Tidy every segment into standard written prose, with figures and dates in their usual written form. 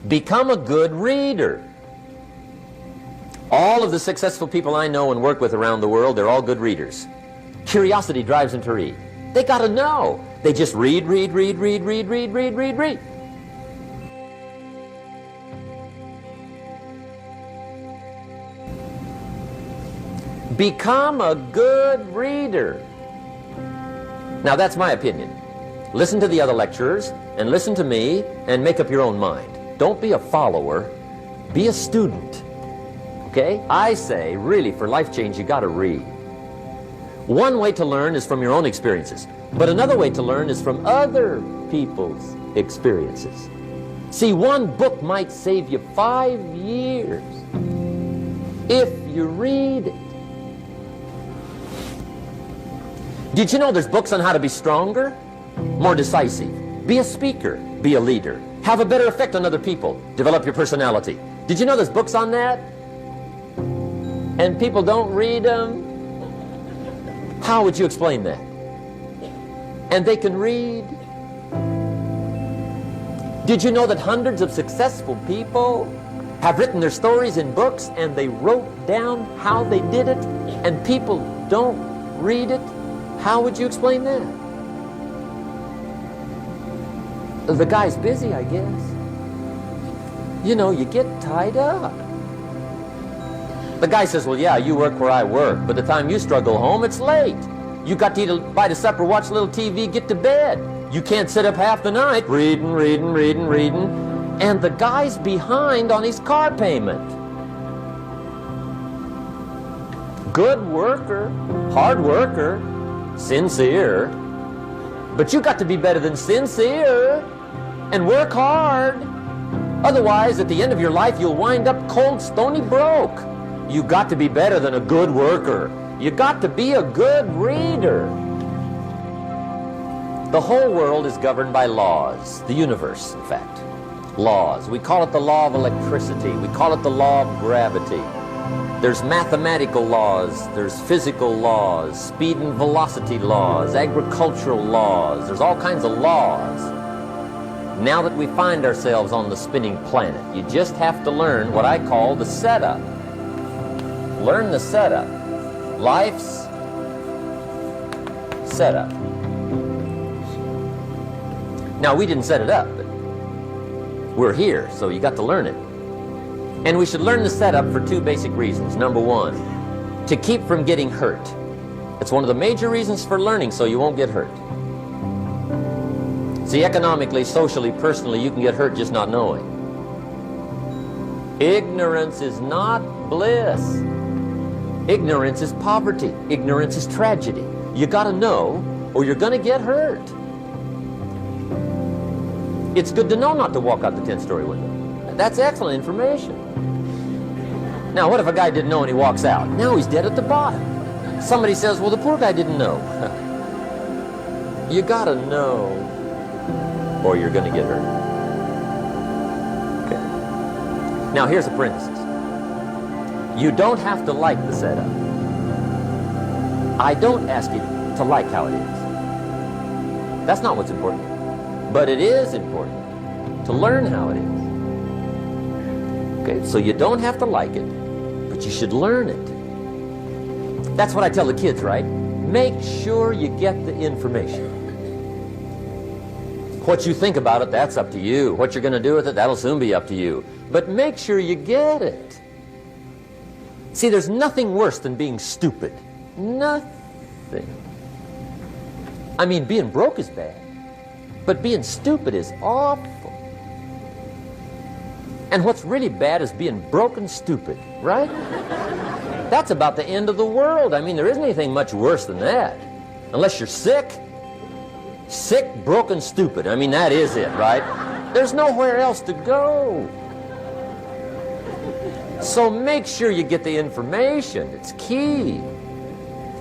Become a good reader. All of the successful people I know and work with around the world, they're all good readers. Curiosity drives them to read. They got to know. They just read, read, read, read, read, read, read, read, read. Become a good reader. Now that's my opinion. Listen to the other lecturers and listen to me and make up your own mind. Don't be a follower, be a student. Okay? I say, really, for life change, you got to read. One way to learn is from your own experiences, but another way to learn is from other people's experiences. See, one book might save you 5 years if you read it. Did you know there's books on how to be stronger, more decisive, be a speaker, be a leader, have a better effect on other people, develop your personality? Did you know there's books on that? And people don't read them? How would you explain that? And they can read? Did you know that hundreds of successful people have written their stories in books and they wrote down how they did it and people don't read it? How would you explain that? The guy's busy, I guess. You know, you get tied up. The guy says, well, yeah, you work where I work, but the time you struggle home, it's late. You got to eat a bite of supper, watch a little TV, get to bed. You can't sit up half the night reading, reading, reading, reading. And the guy's behind on his car payment. Good worker, hard worker, sincere. But you got to be better than sincere and work hard. Otherwise, at the end of your life, you'll wind up cold, stony broke. You got to be better than a good worker. You got to be a good reader. The whole world is governed by laws. The universe, in fact. Laws. We call it the law of electricity. We call it the law of gravity. There's mathematical laws, there's physical laws, speed and velocity laws, agricultural laws. There's all kinds of laws. Now that we find ourselves on the spinning planet, you just have to learn what I call the setup. Learn the setup. Life's setup. Now, we didn't set it up, but we're here, so you got to learn it. And we should learn the setup for 2 basic reasons. Number 1, to keep from getting hurt. It's one of the major reasons for learning, so you won't get hurt. See, economically, socially, personally, you can get hurt just not knowing. Ignorance is not bliss. Ignorance is poverty. Ignorance is tragedy. You got to know, or you're going to get hurt. It's good to know not to walk out the 10th-story window. That's excellent information. Now, what if a guy didn't know and he walks out? Now he's dead at the bottom. Somebody says, well, the poor guy didn't know. You gotta know, or you're gonna get hurt. Okay. Now, here's a parenthesis. You don't have to like the setup. I don't ask you to like how it is. That's not what's important. But it is important to learn how it is. Okay, so you don't have to like it, but you should learn it. That's what I tell the kids, right? Make sure you get the information. What you think about it, that's up to you. What you're going to do with it, that'll soon be up to you. But make sure you get it. See, there's nothing worse than being stupid. Nothing. I mean, being broke is bad, but being stupid is awful. And what's really bad is being broke and stupid, right? That's about the end of the world. I mean, there isn't anything much worse than that. Unless you're sick. Sick, broken, stupid. I mean, that is it, right? There's nowhere else to go. So make sure you get the information. It's key.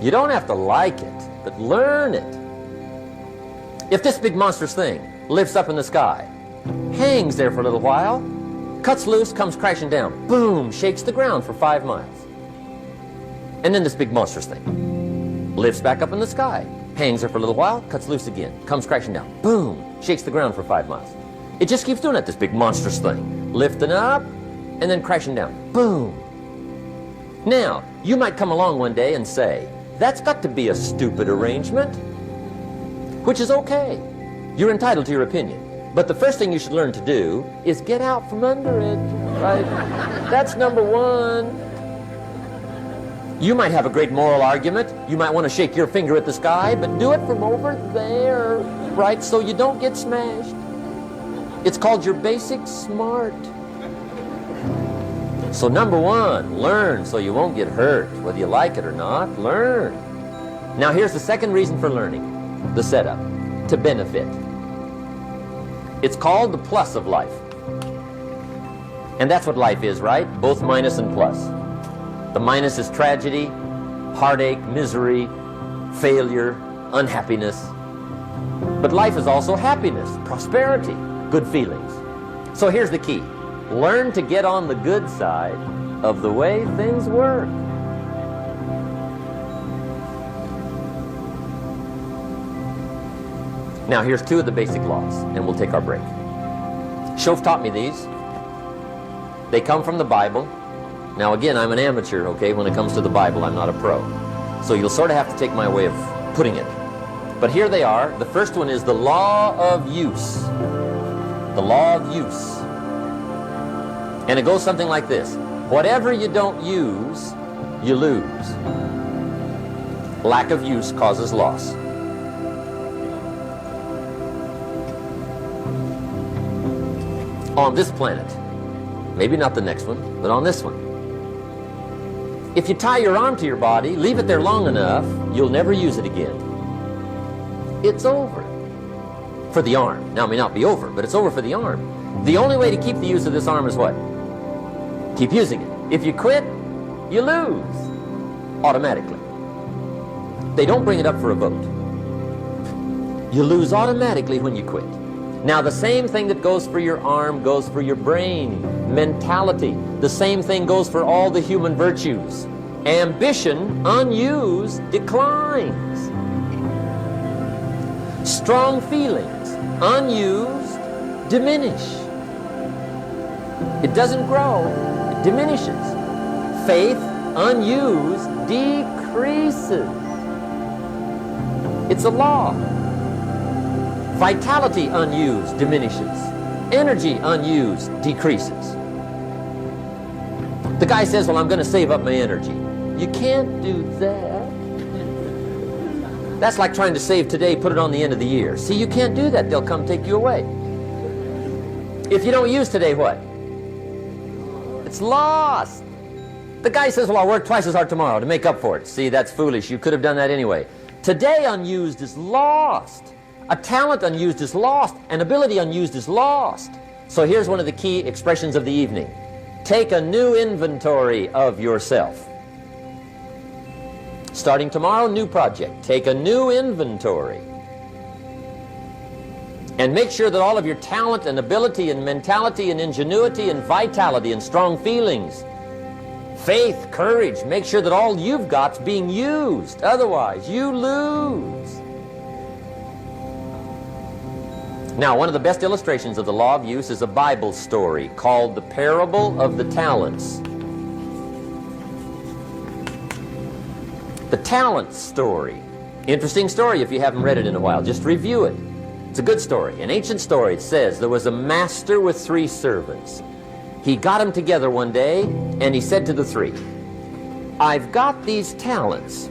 You don't have to like it, but learn it. If this big monstrous thing lifts up in the sky, hangs there for a little while, cuts loose, comes crashing down, boom, shakes the ground for 5 miles. And then this big monstrous thing lifts back up in the sky, hangs there for a little while, cuts loose again, comes crashing down, boom, shakes the ground for 5 miles. It just keeps doing it, this big monstrous thing. lifting up, and then crashing down. Boom. Now, you might come along one day and say, that's got to be a stupid arrangement, which is okay. You're entitled to your opinion. But the first thing you should learn to do is get out from under it, right? That's number one. You might have a great moral argument. You might want to shake your finger at the sky, but do it from over there, right? So you don't get smashed. It's called your basic smart. So number one, learn so you won't get hurt. Whether you like it or not, learn. Now here's the second reason for learning, the setup, to benefit. It's called the plus of life. And that's what life is, right? Both minus and plus. The minus is tragedy, heartache, misery, failure, unhappiness. But life is also happiness, prosperity, good feelings. So here's the key. Learn to get on the good side of the way things work. Now here's two of the basic laws, and we'll take our break. Shof taught me these. They come from the Bible. Now again, I'm an amateur, okay? When it comes to the Bible, I'm not a pro. So you'll sort of have to take my way of putting it. But here they are. The first one is the law of use. The law of use. And it goes something like this. Whatever you don't use, you lose. Lack of use causes loss. On this planet, maybe not the next one, but on this one, if you tie your arm to your body, leave it there long enough, you'll never use it again. It's over for the arm. Now, it may not be over, but it's over for the arm. The only way to keep the use of this arm is what? Keep using it. If you quit, you lose automatically. They don't bring it up for a vote. You lose automatically when you quit. Now, the same thing that goes for your arm goes for your brain, mentality. The same thing goes for all the human virtues. Ambition, unused, declines. Strong feelings, unused, diminish. It doesn't grow, it diminishes. Faith, unused, decreases. It's a law. Vitality unused diminishes. Energy unused decreases. The guy says, well, I'm going to save up my energy. You can't do that. That's like trying to save today, put it on the end of the year. See, you can't do that. They'll come take you away. If you don't use today, what? It's lost. The guy says, well, I'll work twice as hard tomorrow to make up for it. See, that's foolish. You could have done that anyway. Today unused is lost. A talent unused is lost. An ability unused is lost. So here's one of the key expressions of the evening. Take a new inventory of yourself. Starting tomorrow, new project. Take a new inventory. And make sure that all of your talent and ability and mentality and ingenuity and vitality and strong feelings, faith, courage, make sure that all you've got's being used. Otherwise, you lose. Now, one of the best illustrations of the law of use is a Bible story called the Parable of the Talents. The Talent story. Interesting story if you haven't read it in a while. Just review it. It's a good story. An ancient story. It says there was a master with 3 servants. He got them together one day and he said to the 3, I've got these talents.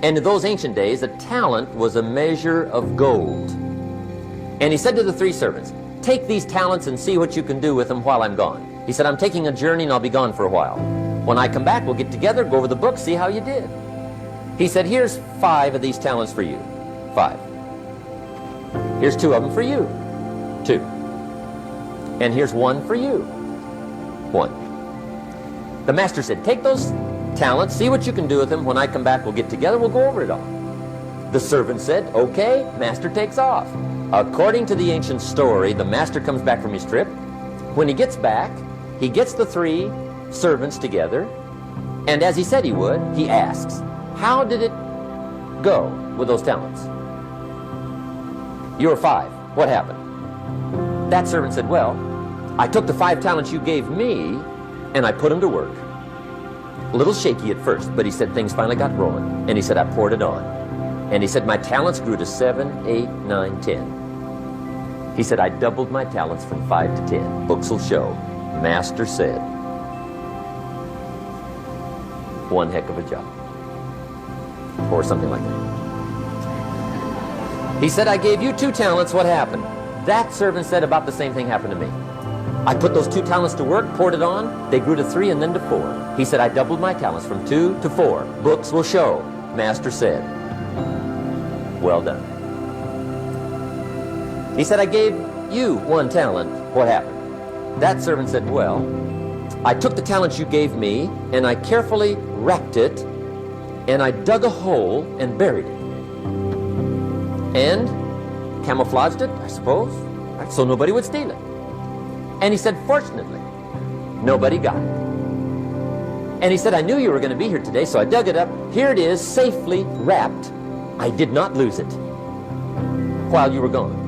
And in those ancient days, a talent was a measure of gold. And he said to the 3 servants, take these talents and see what you can do with them while I'm gone. He said, I'm taking a journey and I'll be gone for a while. When I come back, we'll get together, go over the book, see how you did. He said, here's 5 of these talents for you. 5. Here's 2 of them for you. 2. And here's 1 for you. 1. The master said, take those talents, see what you can do with them. When I come back, we'll get together, we'll go over it all. The servant said, okay, master takes off. According to the ancient story, the master comes back from his trip. When he gets back, he gets the 3 servants together, and as he said he would, he asks, how did it go with those talents? You were 5. What happened? That servant said, well, I took the 5 talents you gave me and I put them to work. A little shaky at first, but he said things finally got rolling. And he said, I poured it on. And he said, my talents grew to 7, 8, 9, 10. He said, I doubled my talents from 5 to 10. Books will show. Master said. One heck of a job. Or something like that. He said, I gave you 2 talents. What happened? That servant said about the same thing happened to me. I put those 2 talents to work, poured it on. They grew to 3 and then to 4. He said, I doubled my talents from 2 to 4. Books will show. Master said. Well done. He said, I gave you 1 talent. What happened? That servant said, well, I took the talents you gave me and I carefully wrapped it and I dug a hole and buried it. And camouflaged it, I suppose, so nobody would steal it. And he said, fortunately, nobody got it. And he said, I knew you were going to be here today, so I dug it up. Here it is, safely wrapped. I did not lose it while you were gone.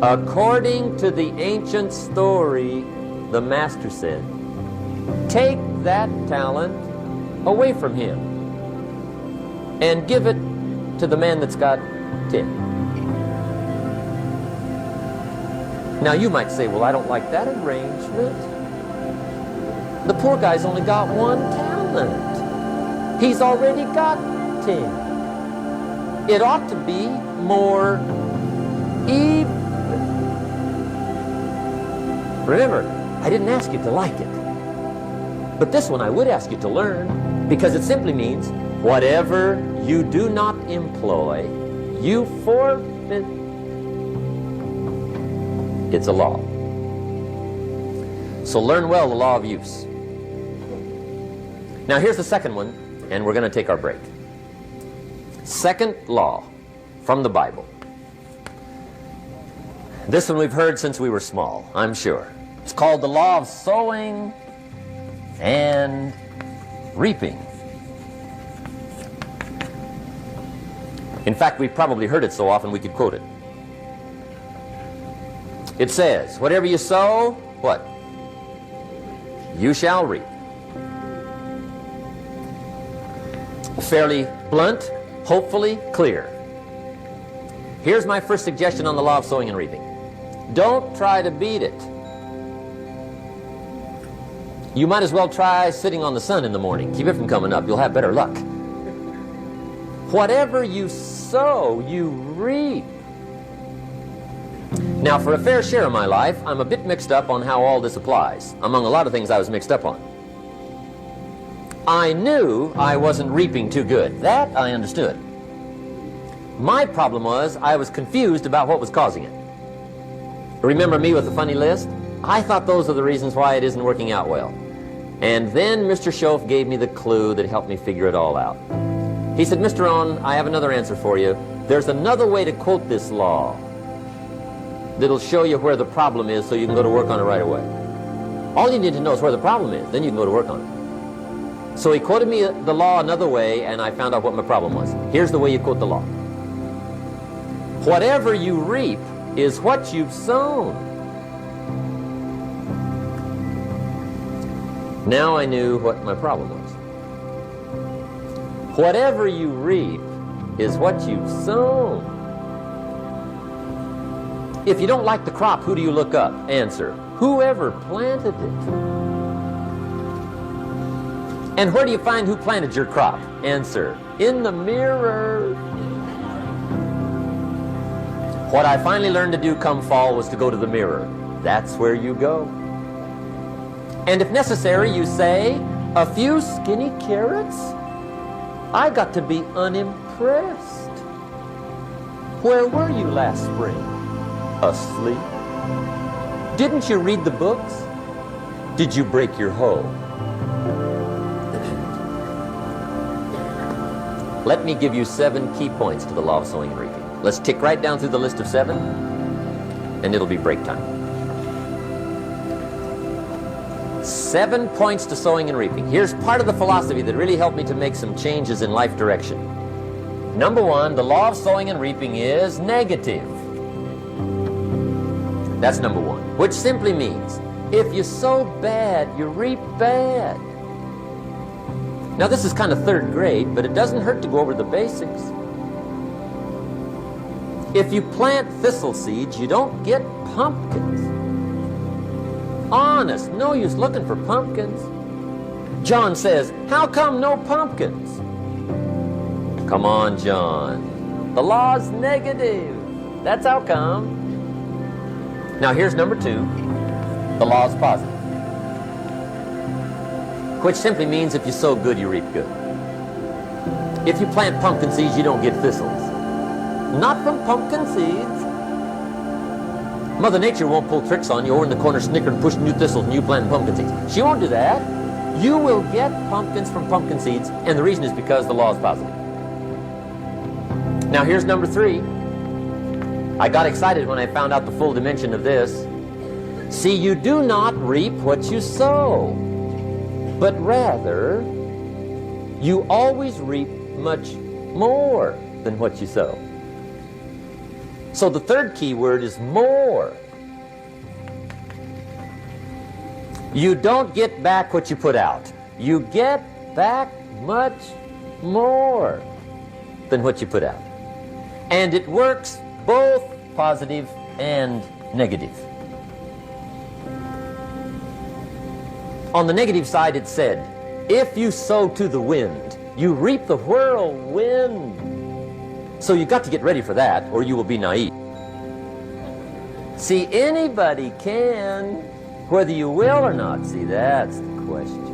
According to the ancient story, the master said, take that talent away from him and give it to the man that's got 10. Now you might say, well, I don't like that arrangement. The poor guy's only got 1 talent. He's already got 10. It ought to be more even. Remember, I didn't ask you to like it. But this one I would ask you to learn, because it simply means whatever you do not employ, you forfeit. It's a law. So learn well the law of use. Now here's the second one, and we're going to take our break. Second law from the Bible. This one we've heard since we were small, I'm sure. It's called the law of sowing and reaping. In fact, we've probably heard it so often we could quote it. It says, whatever you sow, what? You shall reap. Fairly blunt, hopefully clear. Here's my first suggestion on the law of sowing and reaping. Don't try to beat it. You might as well try sitting on the sun in the morning. Keep it from coming up. You'll have better luck. Whatever you sow, you reap. Now, for a fair share of my life, I'm a bit mixed up on how all this applies. Among a lot of things I was mixed up on. I knew I wasn't reaping too good. That I understood. My problem was I was confused about what was causing it. Remember me with the funny list? I thought those are the reasons why it isn't working out well. And then Mr. Schoaf gave me the clue that helped me figure it all out. He said, Mr. Rohn, I have another answer for you. There's another way to quote this law that'll show you where the problem is so you can go to work on it right away. All you need to know is where the problem is, then you can go to work on it. So he quoted me the law another way, and I found out what my problem was. Here's the way you quote the law. Whatever you reap is what you've sown. Now I knew what my problem was. Whatever you reap is what you've sown. If you don't like the crop, who do you look up? Answer, whoever planted it. And where do you find who planted your crop? Answer, in the mirror. What I finally learned to do come fall was to go to the mirror. That's where you go. And if necessary, you say, a few skinny carrots? I got to be unimpressed. Where were you last spring? Asleep? Didn't you read the books? Did you break your hoe? Let me give you 7 key points to the law of sowing and reaping. Let's tick right down through the list of 7, and it'll be break time. 7 points to sowing and reaping. Here's part of the philosophy that really helped me to make some changes in life direction. Number 1, the law of sowing and reaping is negative. That's number one, which simply means if you sow bad, you reap bad. Now this is kind of third grade, but it doesn't hurt to go over the basics. If you plant thistle seeds, you don't get pumpkins. Honest, no use looking for pumpkins. John says, how come no pumpkins? Come on, John. The law's negative. That's how come. Now here's number two. The law's positive. Which simply means if you sow good, you reap good. If you plant pumpkin seeds, you don't get thistles. Not from pumpkin seeds. Mother Nature won't pull tricks on you over in the corner snickering, pushing new thistles and you planting pumpkin seeds. She won't do that. You will get pumpkins from pumpkin seeds, and the reason is because the law is positive. Now here's number three. I got excited when I found out the full dimension of this. See, you do not reap what you sow, but rather you always reap much more than what you sow. So the third key word is more. You don't get back what you put out. You get back much more than what you put out. And it works both positive and negative. On the negative side, it said, if you sow to the wind, you reap the whirlwind. So you've got to get ready for that, or you will be naive. See, anybody can, whether you will or not. See, that's the question.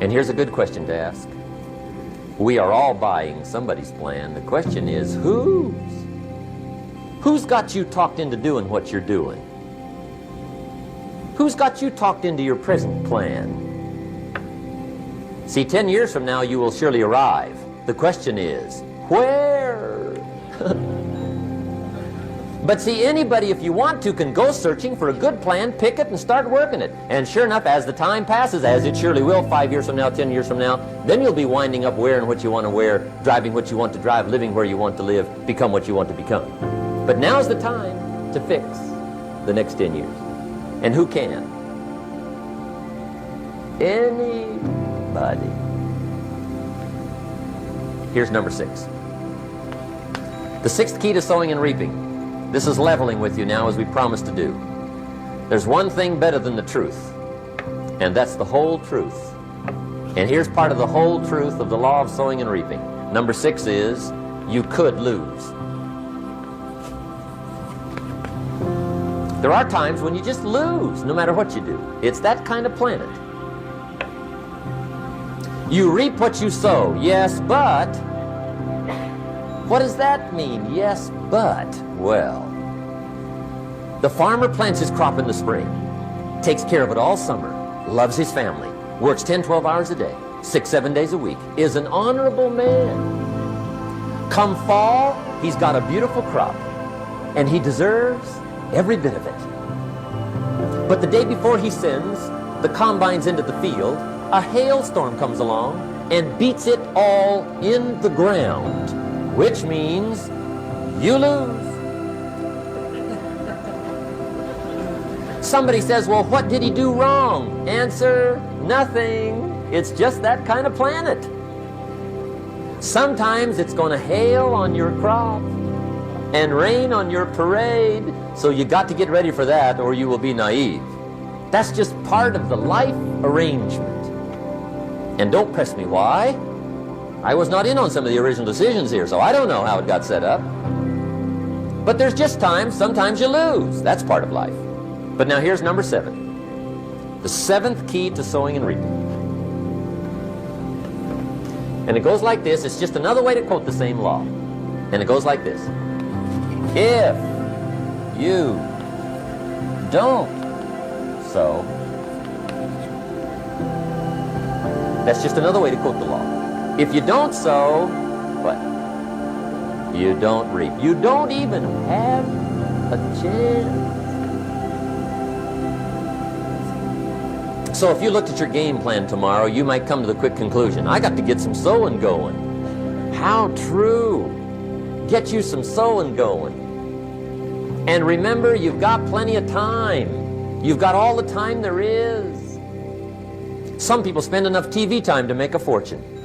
And here's a good question to ask. We are all buying somebody's plan. The question is, whose? Who's got you talked into doing what you're doing? Who's got you talked into your present plan? See, 10 years from now, you will surely arrive. The question is, where? But see, anybody, if you want to, can go searching for a good plan, pick it, and start working it. And sure enough, as the time passes, as it surely will, 5 years from now, 10 years from now, then you'll be winding up wearing what you want to wear, driving what you want to drive, living where you want to live, become what you want to become. But now's the time to fix the next 10 years. And who can? Anybody. Here's number 6. The sixth key to sowing and reaping. This is leveling with you now, as we promised to do. There's one thing better than the truth, and that's the whole truth. And here's part of the whole truth of the law of sowing and reaping. Number 6 is, you could lose. There are times when you just lose, no matter what you do. It's that kind of planet. You reap what you sow, yes, but... What does that mean, yes, but? Well, the farmer plants his crop in the spring, takes care of it all summer, loves his family, works 10, 12 hours a day, 6, 7 days a week, is an honorable man. Come fall, he's got a beautiful crop, and he deserves every bit of it. But the day before he sends the combines into the field, a hailstorm comes along and beats it all in the ground, which means you lose. Somebody says, well, what did he do wrong? Answer, nothing. It's just that kind of planet. Sometimes it's going to hail on your crop and rain on your parade, so you got to get ready for that or you will be naive. That's just part of the life arrangement. And don't press me why. I was not in on some of the original decisions here, so I don't know how it got set up. But there's just times, sometimes you lose. That's part of life. But now here's number 7. The 7th key to sowing and reaping. And it goes like this. It's just another way to quote the same law. And it goes like this. If you don't sow, that's just another way to quote the law. If you don't sow, what? You don't reap. You don't even have a chance. So if you looked at your game plan tomorrow, you might come to the quick conclusion, I got to get some sowing going. How true. Get you some sowing going. And remember, you've got plenty of time. You've got all the time there is. Some people spend enough TV time to make a fortune.